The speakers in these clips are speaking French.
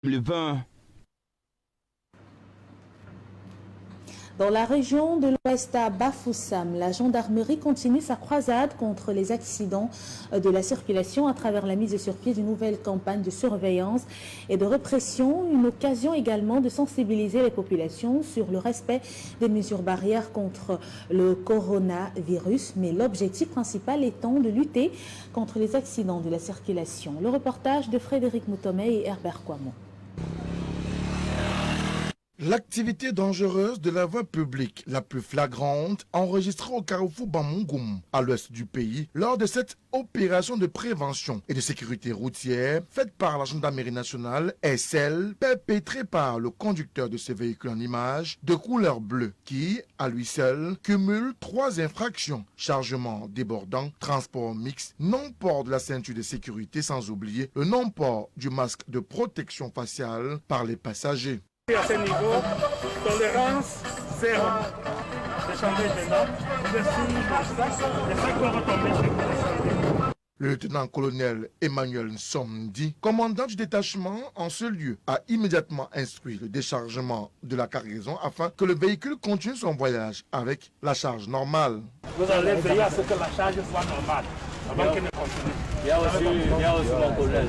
Le 20. Dans la région de l'Ouest à Bafoussam, la gendarmerie continue sa croisade contre les accidents de la circulation à travers la mise sur pied d'une nouvelle campagne de surveillance et de répression. Une occasion également de sensibiliser les populations sur le respect des mesures barrières contre le coronavirus. Mais l'objectif principal étant de lutter contre les accidents de la circulation. Le reportage de Frédéric Moutomé et Herbert Kouamou. L'activité dangereuse de la voie publique la plus flagrante enregistrée au carrefour Bamongoum, à l'ouest du pays, lors de cette opération de prévention et de sécurité routière faite par la gendarmerie nationale est celle perpétrée par le conducteur de ce véhicule en image de couleur bleue qui, à lui seul, cumule 3 infractions: chargement débordant, transport mixte, non-port de la ceinture de sécurité, sans oublier le non-port du masque de protection faciale par les passagers. À ce niveau, tolérance zéro. Le lieutenant-colonel Emmanuel Nsomdi, commandant du détachement en ce lieu, a immédiatement instruit le déchargement de la cargaison afin que le véhicule continue son voyage avec la charge normale. Vous allez veiller à ce que la charge soit normale avant qu'elle ne continue. Il y a aussi mon colonel.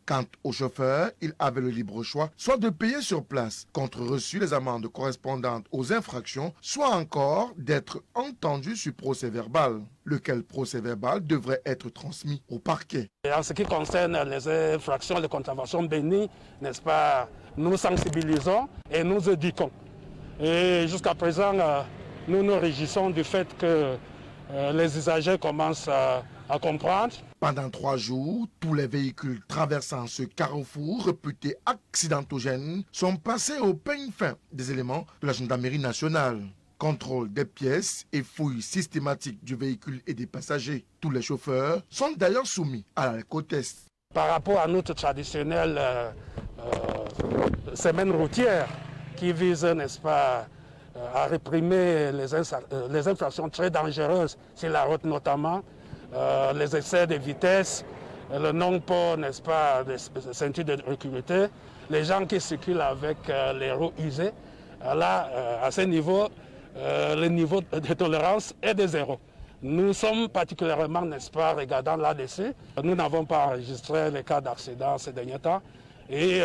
Quant au chauffeur, il avait le libre choix, soit de payer sur place, contre reçu les amendes correspondantes aux infractions, soit encore d'être entendu sur procès verbal, lequel procès verbal devrait être transmis au parquet. Et en ce qui concerne les infractions, les contraventions bénies, n'est-ce pas, nous sensibilisons et nous éduquons. Et jusqu'à présent, nous nous réjouissons du fait que les usagers commencent à comprendre. Pendant 3 jours, tous les véhicules traversant ce carrefour réputé accidentogène sont passés au peigne fin des éléments de la gendarmerie nationale. Contrôle des pièces et fouilles systématiques du véhicule et des passagers. Tous les chauffeurs sont d'ailleurs soumis à l'alcotest. Par rapport à notre traditionnelle semaine routière qui vise, n'est-ce pas, à réprimer les infractions très dangereuses sur la route notamment, les excès de vitesse, le non-port, n'est-ce pas, des ceintures de sécurité, les gens qui circulent avec les roues usées. Là, à ce niveau, le niveau de tolérance est de 0. Nous sommes particulièrement, n'est-ce pas, regardant là-dessus. Nous n'avons pas enregistré les cas d'accident ces derniers temps et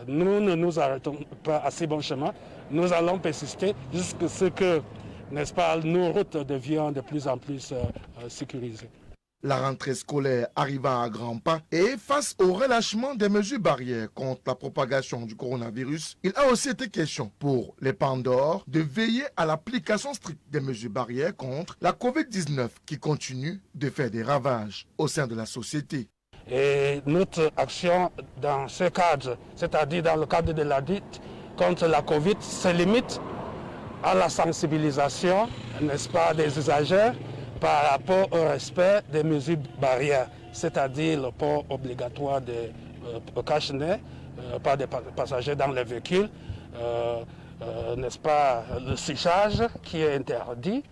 nous ne nous arrêtons pas à si bon chemin. Nous allons persister jusqu'à ce que, n'est-ce pas, nos routes deviennent de plus en plus sécurisées. La rentrée scolaire arrivant à grands pas et face au relâchement des mesures barrières contre la propagation du coronavirus, il a aussi été question pour les Pandores de veiller à l'application stricte des mesures barrières contre la Covid-19 qui continue de faire des ravages au sein de la société. Et notre action dans ce cadre, c'est-à-dire dans le cadre de la lutte contre la Covid, se limite à la sensibilisation, n'est-ce pas, des usagers par rapport au respect des mesures barrières, c'est-à-dire le port obligatoire de cache-nez par des passagers dans les véhicules, n'est-ce pas, le séchage qui est interdit.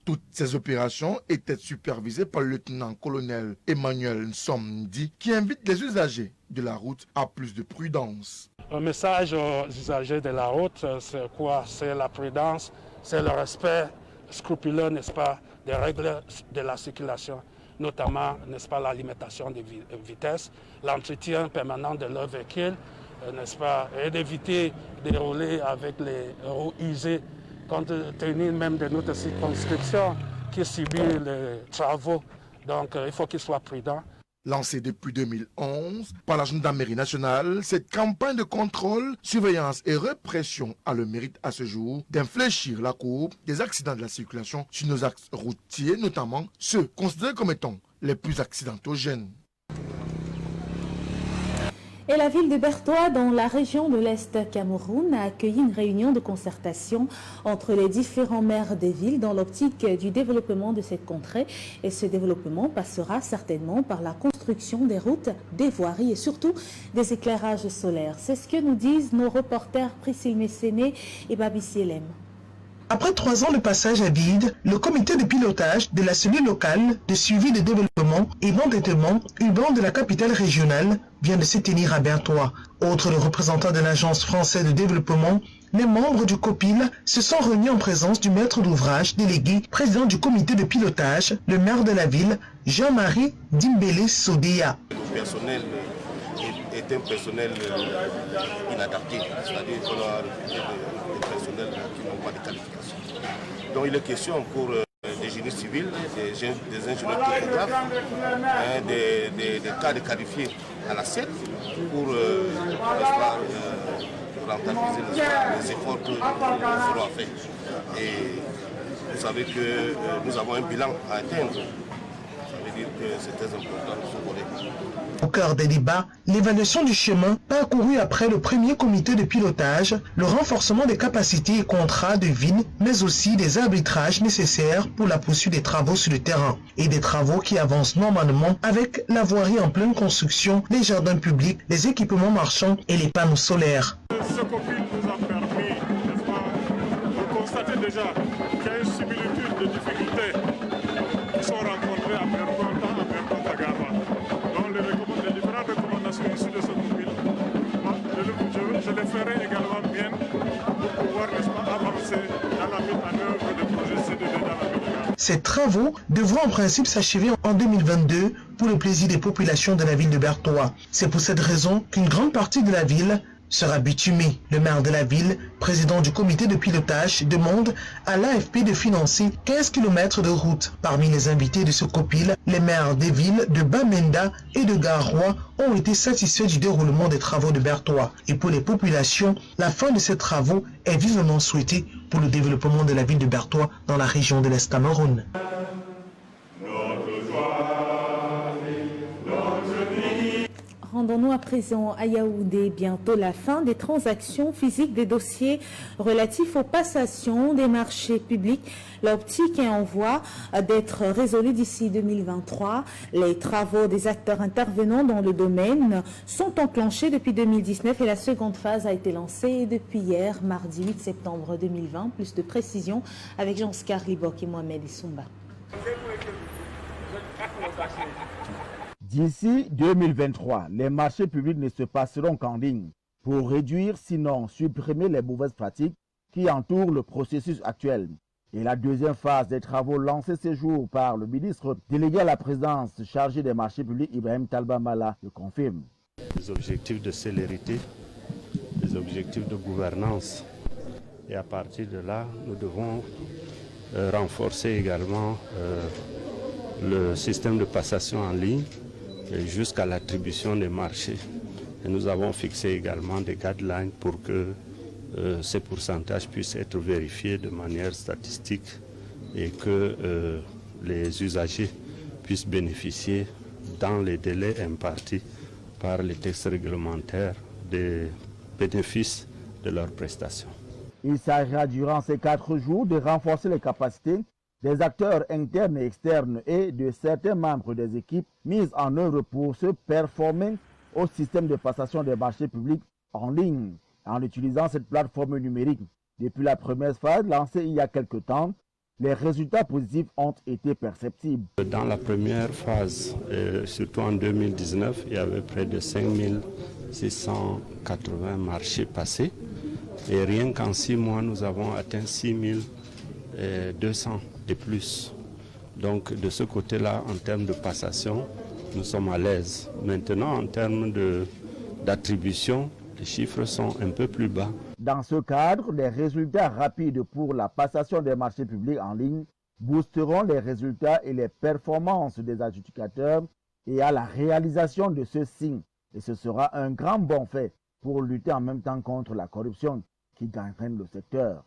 Toutes ces opérations étaient supervisées par le lieutenant-colonel Emmanuel Nsomdi qui invite les usagers de la route à plus de prudence. Un message aux usagers de la route, c'est quoi? C'est la prudence, c'est le respect scrupuleux, n'est-ce pas, des règles de la circulation, notamment, n'est-ce pas, la limitation des vitesses, l'entretien permanent de leur véhicule, n'est-ce pas, et d'éviter de rouler avec les roues usées, compte tenu même de notre circonscription qui subit les travaux. Donc, il faut qu'ils soient prudents. Lancée depuis 2011 par la gendarmerie nationale, cette campagne de contrôle, surveillance et répression a le mérite à ce jour d'infléchir la courbe des accidents de la circulation sur nos axes routiers, notamment ceux considérés comme étant les plus accidentogènes. Et la ville de Bertoua, dans la région de l'Est Cameroun, a accueilli une réunion de concertation entre les différents maires des villes dans l'optique du développement de cette contrée. Et ce développement passera certainement par la construction des routes, des voiries et surtout des éclairages solaires. C'est ce que nous disent nos reporters Priscille Messéné et Babi Sielem. Après 3 ans de passage à vide, le comité de pilotage de la cellule locale de suivi de développement et d'endettement urbain de la capitale régionale vient de se tenir à Bertoua. Outre le représentant de l'Agence française de développement, les membres du COPIL se sont réunis en présence du maître d'ouvrage délégué, président du comité de pilotage, le maire de la ville, Jean-Marie Dimbélé Sodéa. Le personnel est un personnel inadapté, c'est-à-dire qu'on a recruté des personnels qui n'ont pas de qualification. Donc il est question pour des génies civils, des ingénieurs topographes, des cadres qualifiés à la 7 pour rentabiliser les efforts que nous ferons à faire. Et vous savez que nous avons un bilan à atteindre. Ça veut dire que c'est très important de ce volet. Au cœur des débats, l'évaluation du chemin parcouru après le premier comité de pilotage, le renforcement des capacités et contrats de ville, mais aussi des arbitrages nécessaires pour la poursuite des travaux sur le terrain et des travaux qui avancent normalement avec la voirie en pleine construction, les jardins publics, les équipements marchands et les panneaux solaires. Ce copil nous a permis, n'est-ce pas, de constater déjà qu'il y a une similitude de difficultés qui sont rencontrées à Bertoua, à Bertoua-Tagama. Donc les différentes recommandations issues de ce copil, je les ferai également bien pour pouvoir, n'est-ce pas, avancer dans la mise en œuvre des projets CDD dans la ville de Bertoua. Ces travaux devront en principe s'achever en 2022 pour le plaisir des populations de la ville de Bertoua. C'est pour cette raison qu'une grande partie de la ville sera bitumée. Le maire de la ville, président du comité de pilotage, demande à l'AFP de financer 15 km de route. Parmi les invités de ce copil, les maires des villes de Bamenda et de Garoua ont été satisfaits du déroulement des travaux de Bertoua. Et pour les populations, la fin de ces travaux est vivement souhaitée pour le développement de la ville de Bertoua dans la région de l'Est Cameroun. Rendons-nous à présent à Yaoundé. Bientôt la fin des transactions physiques des dossiers relatifs aux passations des marchés publics. L'optique est en voie d'être résolue d'ici 2023. Les travaux des acteurs intervenant dans le domaine sont enclenchés depuis 2019 et la seconde phase a été lancée depuis hier, mardi 8 septembre 2020. Plus de précisions avec Jean-Scar Libok et Mohamed Issoumba. D'ici 2023, les marchés publics ne se passeront qu'en ligne pour réduire, sinon supprimer les mauvaises pratiques qui entourent le processus actuel. Et la deuxième phase des travaux lancés ces jours par le ministre délégué à la présidence chargé des marchés publics, Ibrahim Talba Mala, le confirme. Des objectifs de célérité, des objectifs de gouvernance. Et à partir de là, nous devons renforcer également le système de passation en ligne jusqu'à l'attribution des marchés. Et nous avons fixé également des guidelines pour que ces pourcentages puissent être vérifiés de manière statistique et que les usagers puissent bénéficier dans les délais impartis par les textes réglementaires des bénéfices de leurs prestations. Il s'agira durant ces 4 jours de renforcer les capacités des acteurs internes et externes et de certains membres des équipes mises en œuvre pour se performer au système de passation des marchés publics en ligne en utilisant cette plateforme numérique. Depuis la première phase lancée il y a quelque temps, les résultats positifs ont été perceptibles. Dans la première phase, surtout en 2019, il y avait près de 5680 marchés passés et rien qu'en 6 mois, nous avons atteint 6200 de plus. Donc de ce côté-là, en termes de passation, nous sommes à l'aise. Maintenant, en termes d'attribution, les chiffres sont un peu plus bas. Dans ce cadre, les résultats rapides pour la passation des marchés publics en ligne boosteront les résultats et les performances des adjudicateurs et à la réalisation de ceux-ci. Et ce sera un grand bon fait pour lutter en même temps contre la corruption qui gangrène le secteur.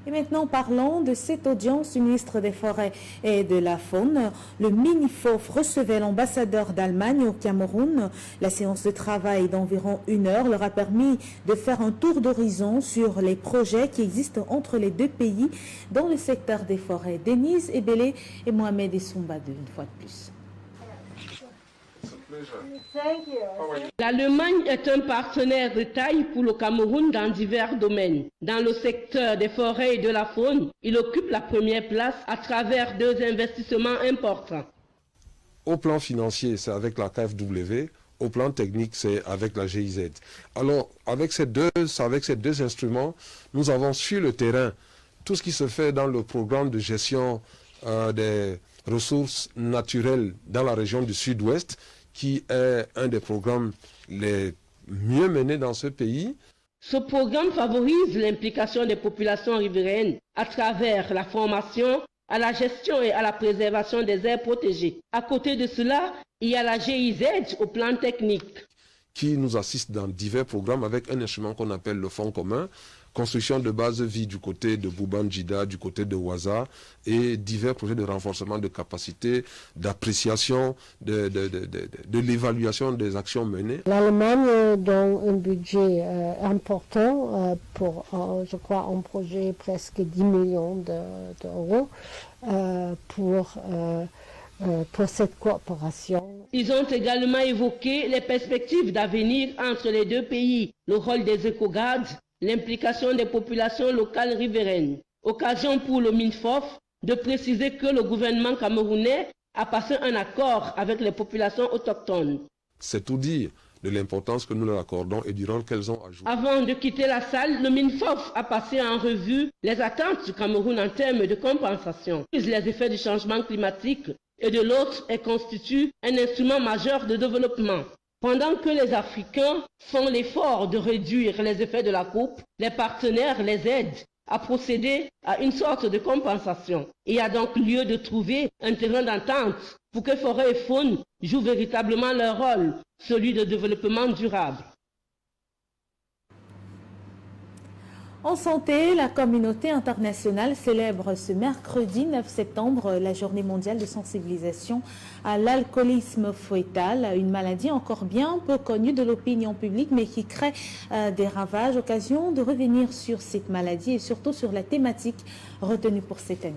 Et maintenant, parlons de cette audience du ministre des Forêts et de la Faune. Le MINIFOF recevait l'ambassadeur d'Allemagne au Cameroun. La séance de travail d'environ 1 heure leur a permis de faire un tour d'horizon sur les projets qui existent entre les 2 pays dans le secteur des forêts. Denise Ebele et Mohamed Issoumba, une fois de plus. L'Allemagne est un partenaire de taille pour le Cameroun dans divers domaines. Dans le secteur des forêts et de la faune, il occupe la première place à travers 2 investissements importants. Au plan financier, c'est avec la KfW. Au plan technique, c'est avec la GIZ. Alors, avec ces deux instruments, nous avons sur le terrain tout ce qui se fait dans le programme de gestion des ressources naturelles dans la région du Sud-Ouest, qui est un des programmes les mieux menés dans ce pays. Ce programme favorise l'implication des populations riveraines à travers la formation, à la gestion et à la préservation des aires protégées. À côté de cela, il y a la GIZ au plan technique, qui nous assiste dans divers programmes avec un instrument qu'on appelle le fonds commun, construction de bases de vie du côté de Bouban-Djida, du côté de Ouaza, et divers projets de renforcement de capacité, d'appréciation, de l'évaluation des actions menées. L'Allemagne donne un budget important pour, je crois, un projet presque 10 millions d'euros pour cette coopération. Ils ont également évoqué les perspectives d'avenir entre les 2 pays, le rôle des éco-gardes, l'implication des populations locales riveraines. Occasion pour le MINFOF de préciser que le gouvernement camerounais a passé un accord avec les populations autochtones. C'est tout dire de l'importance que nous leur accordons et du rôle qu'elles ont à jouer. Avant de quitter la salle, le MINFOF a passé en revue les attentes du Cameroun en termes de compensation, les effets du changement climatique, et de l'autre, elle constitue un instrument majeur de développement. Pendant que les Africains font l'effort de réduire les effets de la coupe, les partenaires les aident à procéder à une sorte de compensation. Il y a donc lieu de trouver un terrain d'entente pour que forêt et faune jouent véritablement leur rôle, celui de développement durable. En santé, la communauté internationale célèbre ce mercredi 9 septembre la journée mondiale de sensibilisation à l'alcoolisme fœtal, une maladie encore bien peu connue de l'opinion publique mais qui crée des ravages. Occasion de revenir sur cette maladie et surtout sur la thématique retenue pour cette année.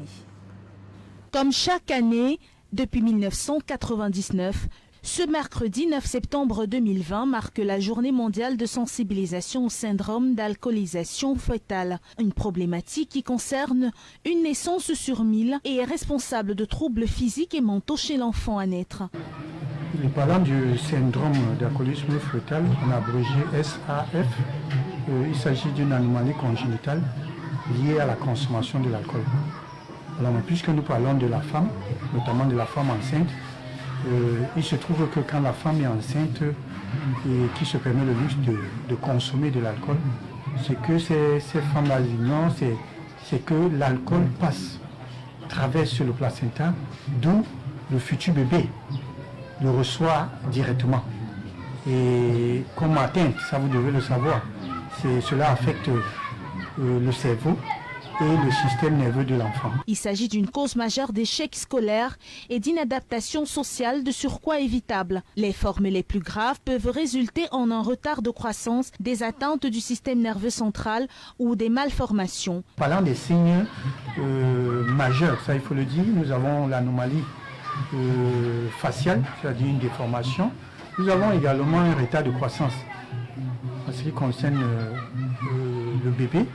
Comme chaque année, depuis 1999, ce mercredi 9 septembre 2020 marque la journée mondiale de sensibilisation au syndrome d'alcoolisation fœtale, une problématique qui concerne une naissance sur 1000 et est responsable de troubles physiques et mentaux chez l'enfant à naître. Parlant du syndrome d'alcoolisme fœtal, en abrégé SAF, il s'agit d'une anomalie congénitale liée à la consommation de l'alcool. Alors, puisque nous parlons de la femme, notamment de la femme enceinte, il se trouve que quand la femme est enceinte et qui se permet le luxe de consommer de l'alcool, c'est que ces femmes-là ignorent, c'est que l'alcool traverse le placenta, d'où le futur bébé le reçoit directement. Et comme atteinte, ça vous devez le savoir, cela affecte le cerveau et le système nerveux de l'enfant. Il s'agit d'une cause majeure d'échec scolaire et d'inadaptation sociale de surcroît évitable. Les formes les plus graves peuvent résulter en un retard de croissance, des atteintes du système nerveux central ou des malformations. Parlant des signes majeurs, ça il faut le dire, nous avons l'anomalie faciale, c'est-à-dire une déformation. Nous avons également un retard de croissance en ce qui concerne le bébé.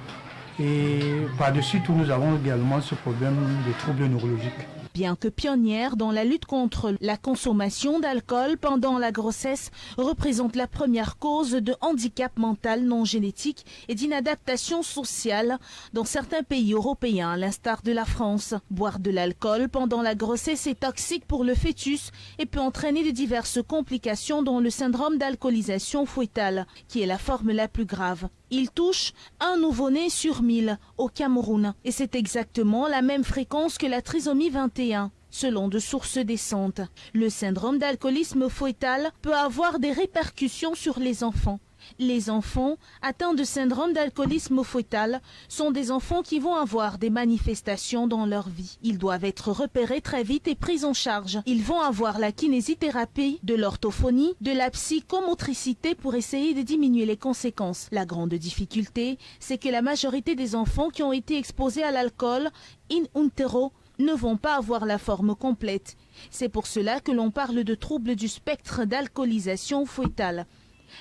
Et par-dessus tout, nous avons également ce problème de troubles neurologiques. Bien que pionnière dans la lutte contre la consommation d'alcool pendant la grossesse, représente la première cause de handicap mental non génétique et d'inadaptation sociale dans certains pays européens, à l'instar de la France. Boire de l'alcool pendant la grossesse est toxique pour le fœtus et peut entraîner de diverses complications dont le syndrome d'alcoolisation fœtale, qui est la forme la plus grave. Il touche un nouveau-né sur 1000 au Cameroun et c'est exactement la même fréquence que la trisomie 21. Selon de sources décentes, le syndrome d'alcoolisme fœtal peut avoir des répercussions sur les enfants. Les enfants atteints de syndrome d'alcoolisme fœtal sont des enfants qui vont avoir des manifestations dans leur vie. Ils doivent être repérés très vite et pris en charge. Ils vont avoir la kinésithérapie, de l'orthophonie, de la psychomotricité pour essayer de diminuer les conséquences. La grande difficulté, c'est que la majorité des enfants qui ont été exposés à l'alcool in utero ne vont pas avoir la forme complète. C'est pour cela que l'on parle de troubles du spectre d'alcoolisation fœtale.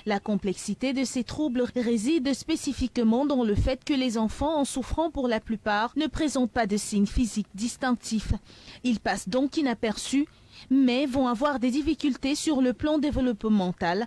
La complexité de ces troubles réside spécifiquement dans le fait que les enfants en souffrant pour la plupart ne présentent pas de signes physiques distinctifs. Ils passent donc inaperçus, mais vont avoir des difficultés sur le plan développemental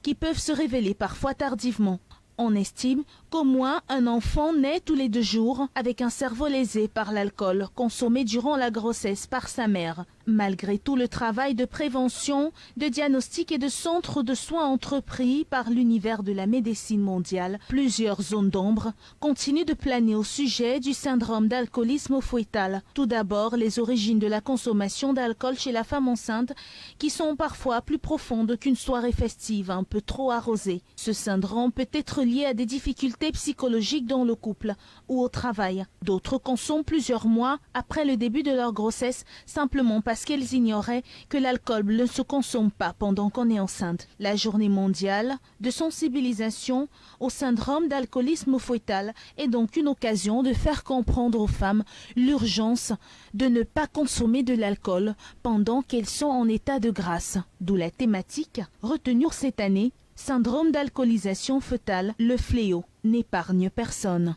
qui peuvent se révéler parfois tardivement. On estime qu'au moins un enfant naît tous les 2 jours avec un cerveau lésé par l'alcool consommé durant la grossesse par sa mère. Malgré tout le travail de prévention, de diagnostic et de centres de soins entrepris par l'univers de la médecine mondiale, plusieurs zones d'ombre continuent de planer au sujet du syndrome d'alcoolisme fœtal. Tout d'abord, les origines de la consommation d'alcool chez la femme enceinte qui sont parfois plus profondes qu'une soirée festive un peu trop arrosée. Ce syndrome peut être lié à des difficultés psychologiques dans le couple ou au travail. D'autres consomment plusieurs mois après le début de leur grossesse simplement parce qu'elles ignoraient que l'alcool ne se consomme pas pendant qu'on est enceinte. La journée mondiale de sensibilisation au syndrome d'alcoolisme fœtal est donc une occasion de faire comprendre aux femmes l'urgence de ne pas consommer de l'alcool pendant qu'elles sont en état de grâce. D'où la thématique retenue cette année, syndrome d'alcoolisation fœtale, le fléau n'épargne personne.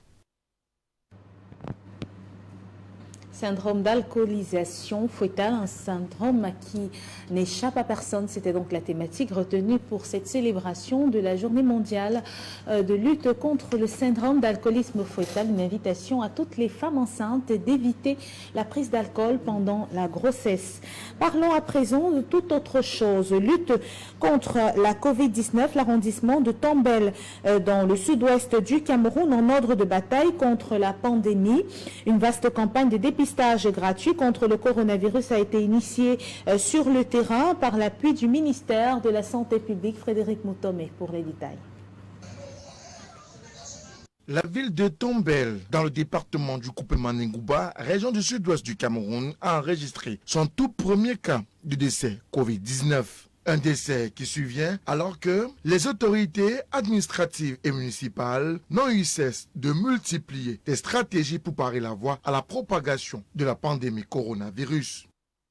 Syndrome d'alcoolisation fœtale, un syndrome qui n'échappe à personne. C'était donc la thématique retenue pour cette célébration de la journée mondiale de lutte contre le syndrome d'alcoolisme fœtal. Une invitation à toutes les femmes enceintes d'éviter la prise d'alcool pendant la grossesse. Parlons à présent de toute autre chose. Lutte contre la Covid-19, l'arrondissement de Tombel dans le sud-ouest du Cameroun en ordre de bataille contre la pandémie. Une vaste campagne de dépistage gratuit contre le coronavirus a été initiée sur le terrain par l'appui du ministère de la Santé publique. Frédéric Moutomé pour les détails. La ville de Tombel, dans le département du Coupement Ngouba, région du sud-ouest du Cameroun, a enregistré son tout premier cas de décès Covid-19. Un décès qui survient alors que les autorités administratives et municipales n'ont eu cesse de multiplier des stratégies pour parer la voie à la propagation de la pandémie coronavirus.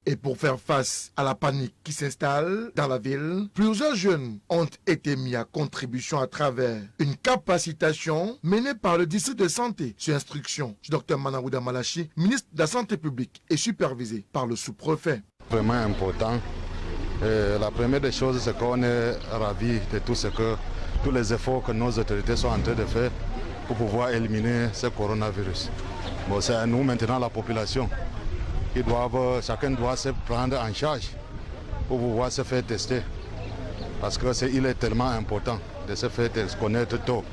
Et pour faire face à la panique qui s'installe dans la ville, plusieurs jeunes ont été mis à contribution à travers une capacitation menée par le district de santé sur instruction du Dr Manawouda Malachi, ministre de la Santé publique, et supervisée par le sous-préfet. Vraiment important. La première des choses, c'est qu'on est ravis de tous les efforts que nos autorités sont en train de faire pour pouvoir éliminer ce coronavirus. Bon, c'est à nous maintenant, la population, chacun doit se prendre en charge pour pouvoir se faire tester. Parce qu'il est tellement important de se faire connaître tôt.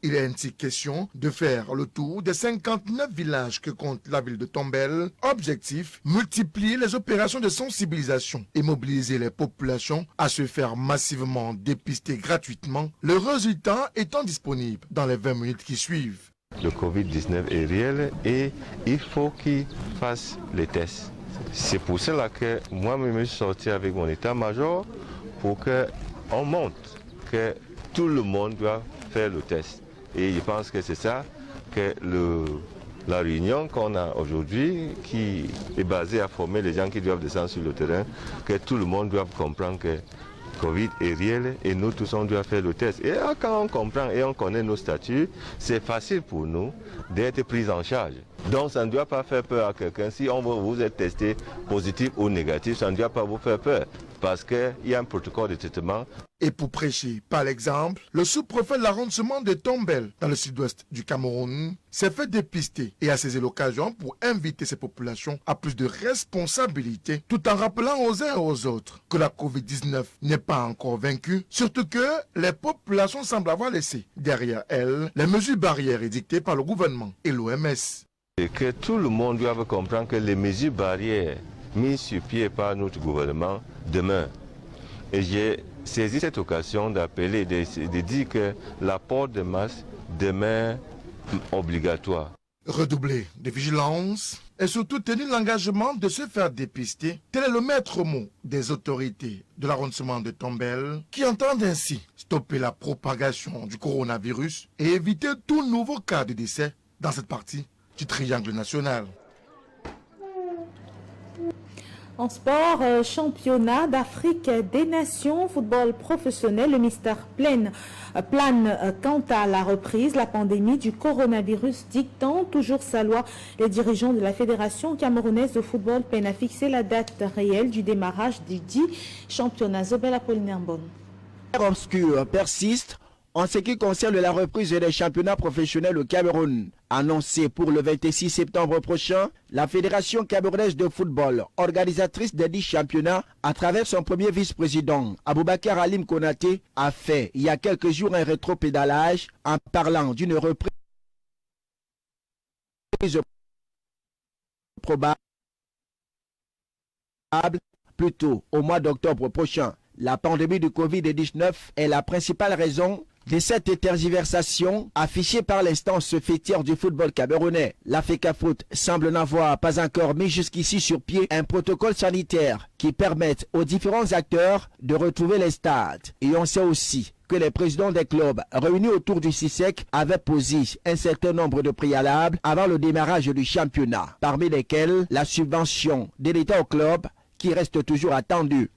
Il est ainsi question de faire le tour des 59 villages que compte la ville de Tombel. Objectif, multiplier les opérations de sensibilisation et mobiliser les populations à se faire massivement dépister gratuitement, le résultat étant disponible dans les 20 minutes qui suivent. Le Covid-19 est réel et il faut qu'il fasse les tests. C'est pour cela que moi-même je suis sorti avec mon état-major pour qu'on montre que tout le monde doit faire le test. Et je pense que c'est ça que la réunion qu'on a aujourd'hui, qui est basée à former les gens qui doivent descendre sur le terrain, que tout le monde doit comprendre que Covid est réel et nous tous on doit faire le test. Et quand on comprend et on connaît nos statuts, c'est facile pour nous d'être pris en charge. Donc ça ne doit pas faire peur à quelqu'un. Si vous êtes testé positif ou négatif, ça ne doit pas vous faire peur parce qu'il y a un protocole de traitement. Et pour prêcher par l'exemple, le sous-préfet de l'arrondissement de Tombel, dans le sud-ouest du Cameroun, s'est fait dépister et a saisi l'occasion pour inviter ces populations à plus de responsabilité, tout en rappelant aux uns et aux autres que la Covid-19 n'est pas encore vaincue, surtout que les populations semblent avoir laissé derrière elles les mesures barrières édictées par le gouvernement et l'OMS. Et que tout le monde doit comprendre que les mesures barrières mises sur pied par notre gouvernement demeurent. Et j'ai saisi cette occasion d'appeler, de dire que la port de masque demeure obligatoire. Redoubler de vigilance et surtout tenir l'engagement de se faire dépister, tel est le maître mot des autorités de l'arrondissement de Tombel qui entendent ainsi stopper la propagation du coronavirus et éviter tout nouveau cas de décès dans cette partie du triangle national. En sport, championnat d'Afrique des Nations, football professionnel, le mystère plane quant à la reprise, la pandémie du coronavirus dictant toujours sa loi. Les dirigeants de la Fédération camerounaise de football peinent à fixer la date réelle du démarrage du dit championnat. Zobel Apollinaire Mbon. Obscur persiste en ce qui concerne la reprise des championnats professionnels au Cameroun. Annoncé pour le 26 septembre prochain, la Fédération camerounaise de football, organisatrice des 10 championnats, à travers son premier vice-président, Aboubakar Halim Konaté, a fait il y a quelques jours un rétropédalage en parlant d'une reprise probable plutôt au mois d'octobre prochain. La pandémie du Covid-19 est la principale raison de cette tergiversation affichée par l'instance fêtière du football camerounais. La FECAFOOT semble n'avoir pas encore mis jusqu'ici sur pied un protocole sanitaire qui permette aux différents acteurs de retrouver les stades. Et on sait aussi que les présidents des clubs réunis autour du CISEC avaient posé un certain nombre de préalables avant le démarrage du championnat, parmi lesquels la subvention de l'État au club qui reste toujours attendue.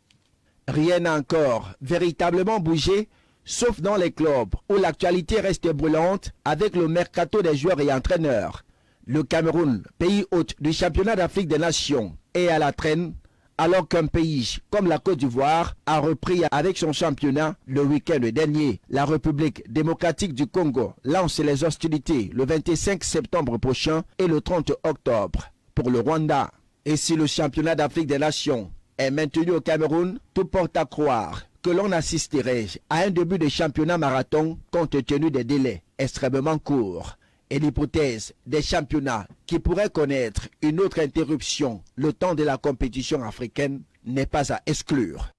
Rien n'a encore véritablement bougé, sauf dans les clubs où l'actualité reste brûlante avec le mercato des joueurs et entraîneurs. Le Cameroun, pays hôte du championnat d'Afrique des Nations, est à la traîne, alors qu'un pays comme la Côte d'Ivoire a repris avec son championnat le week-end dernier. La République démocratique du Congo lance les hostilités le 25 septembre prochain et le 30 octobre pour le Rwanda. Et si le championnat d'Afrique des Nations est maintenu au Cameroun, tout porte à croire que l'on assisterait à un début de championnat marathon compte tenu des délais extrêmement courts et l'hypothèse des championnats qui pourraient connaître une autre interruption le temps de la compétition africaine n'est pas à exclure.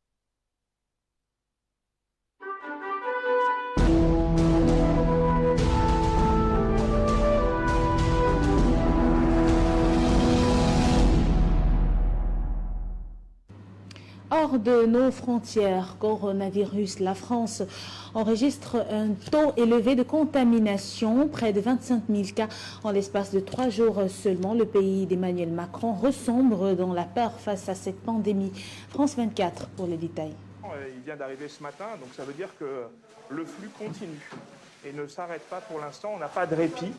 Hors de nos frontières, coronavirus, la France enregistre un taux élevé de contamination, près de 25 000 cas en l'espace de 3 jours seulement. Le pays d'Emmanuel Macron ressombre dans la peur face à cette pandémie. France 24 pour les détails. Il vient d'arriver ce matin, donc ça veut dire que le flux continue et ne s'arrête pas pour l'instant, on n'a pas de répit.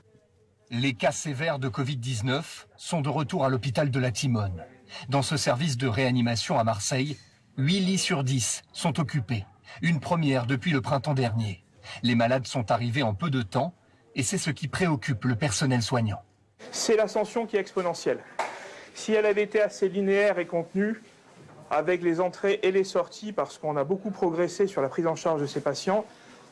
Les cas sévères de Covid-19 sont de retour à l'hôpital de la Timone. Dans ce service de réanimation à Marseille, 8 lits sur 10 sont occupés. Une première depuis le printemps dernier. Les malades sont arrivés en peu de temps et c'est ce qui préoccupe le personnel soignant. C'est l'ascension qui est exponentielle. Si elle avait été assez linéaire et contenue, avec les entrées et les sorties, parce qu'on a beaucoup progressé sur la prise en charge de ces patients,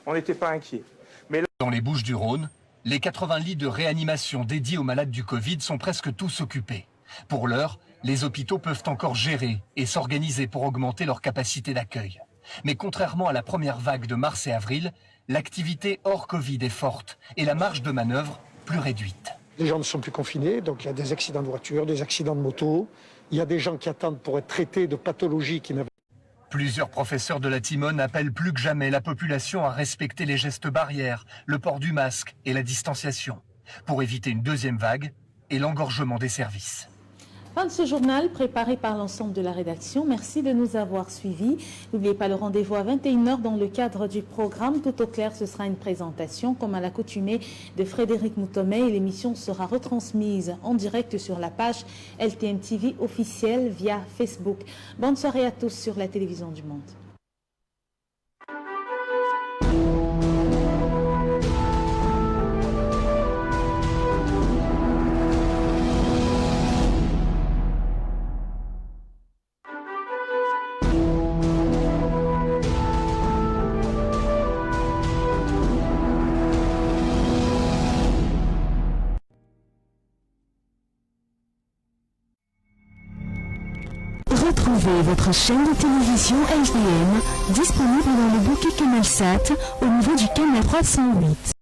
on n'était pas inquiet. Mais là... Dans les Bouches-du-Rhône, les 80 lits de réanimation dédiés aux malades du Covid sont presque tous occupés. Pour l'heure, les hôpitaux peuvent encore gérer et s'organiser pour augmenter leur capacité d'accueil. Mais contrairement à la première vague de mars et avril, l'activité hors Covid est forte et la marge de manœuvre plus réduite. Les gens ne sont plus confinés, donc il y a des accidents de voiture, des accidents de moto. Il y a des gens qui attendent pour être traités de pathologies qui n'avaient... Plusieurs professeurs de la Timone appellent plus que jamais la population à respecter les gestes barrières, le port du masque et la distanciation, pour éviter une deuxième vague et l'engorgement des services. Fin de ce journal préparé par l'ensemble de la rédaction. Merci de nous avoir suivis. N'oubliez pas le rendez-vous à 21 h dans le cadre du programme. Tout au clair, ce sera une présentation comme à l'accoutumée de Frédéric Moutomé et l'émission sera retransmise en direct sur la page LTN TV officielle via Facebook. Bonne soirée à tous sur la télévision du Monde. Retrouvez votre chaîne de télévision LTN disponible dans le bouquet CanalSat au niveau du canal 308.